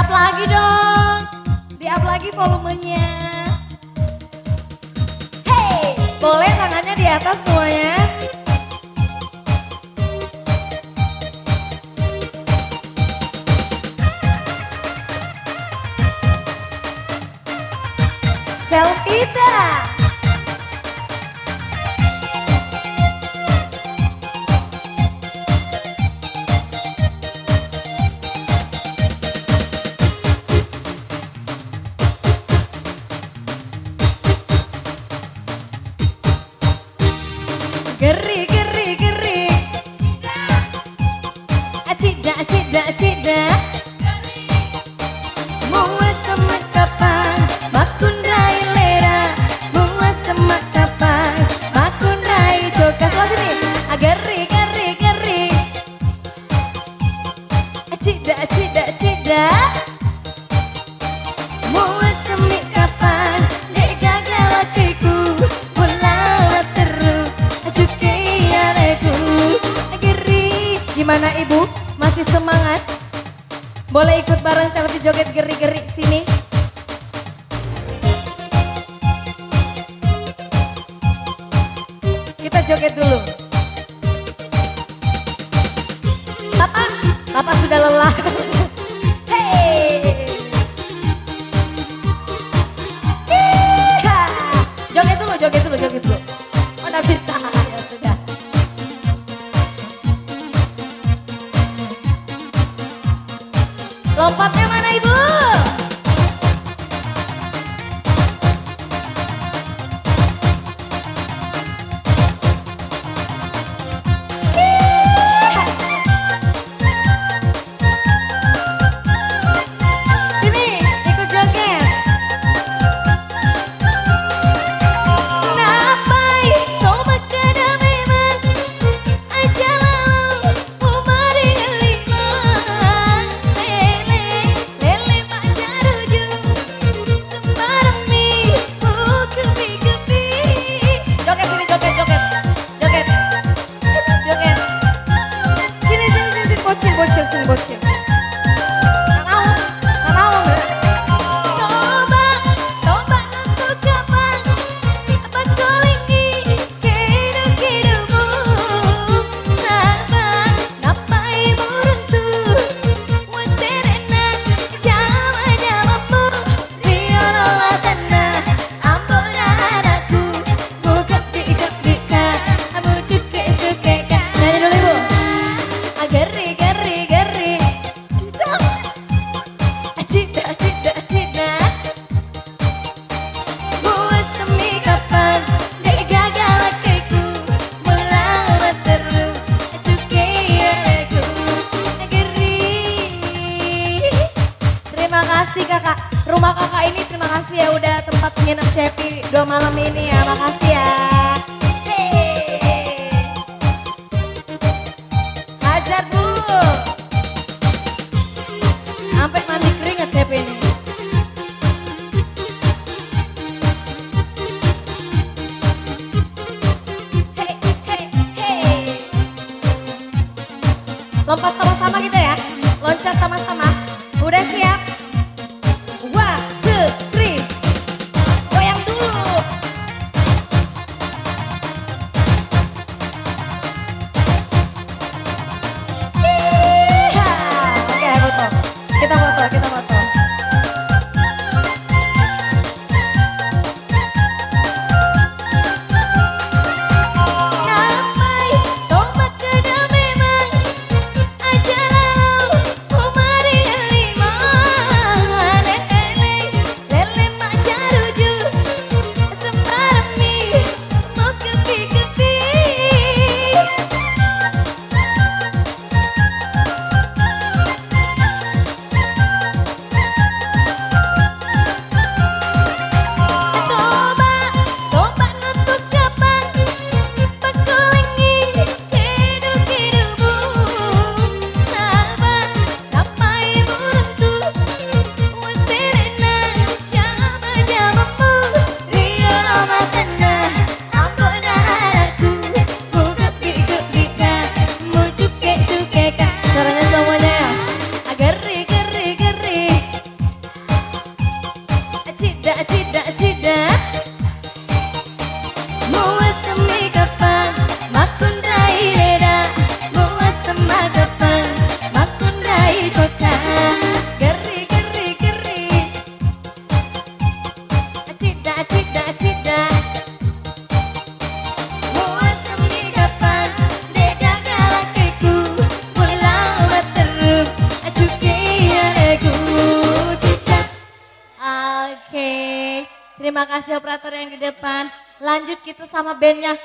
up lagi dong. Di up lagi volumenya. Hey, boleh tangannya di atas semuanya. Selfie dah. Geri, geri, geri. Acida, acida, acida. Mua semak kapan, makun rai lera. Mua semak kapan, makun rai jokas. Lo sini. Geri, geri, geri. Acida, acida, acida. Mua semak kapan, dek gagal hatiku. Mulai terus. Gimana ibu? Masih semangat? Boleh ikut bareng selfie joget geri-geri sini? Kita joget dulu. Bapak sudah lelah. Hey! Joget dulu, joget dulu, joget dulu. Oh, udah bisa. Ya sudah. Lompatnya mana ibu? Sini ikut joget. Napai kau makana memang aja lalu umari lima. Bocil, sini bocil. Gak mau, gak mau. Coba, coba untuk kapan, apa kau ini hidup-hidupmu. Sabar, napai buruntu, waserena, jama-jamamu. Biolola tanah, ambolnya anakku, bukan di-di-ka, amu cuke-cuke-ka. Nyanyi dulu ibu. Geri, geri, geri. Acida, acida, acida. Buat semi kapan, dek gagal hatiku. Melawan terus, cuke aku. Geri. Terima kasih kakak. Rumah kakak ini terima kasih ya udah tempat nginep Cepi 2 malam ini ya. Makasih ya. Hajar dulu. Sampai mandi keringat Cepi ini. Hey, hey, hey. Lompat sama-sama kita ya. Loncat sama-sama. Udah siap? 1, 2, 3. Goyang dulu. Oke, foto. Kita foto, kita foto. Napai kau makana memang aja lalu umari lima. Terima kasih operator yang di depan. Lanjut kita sama bandnya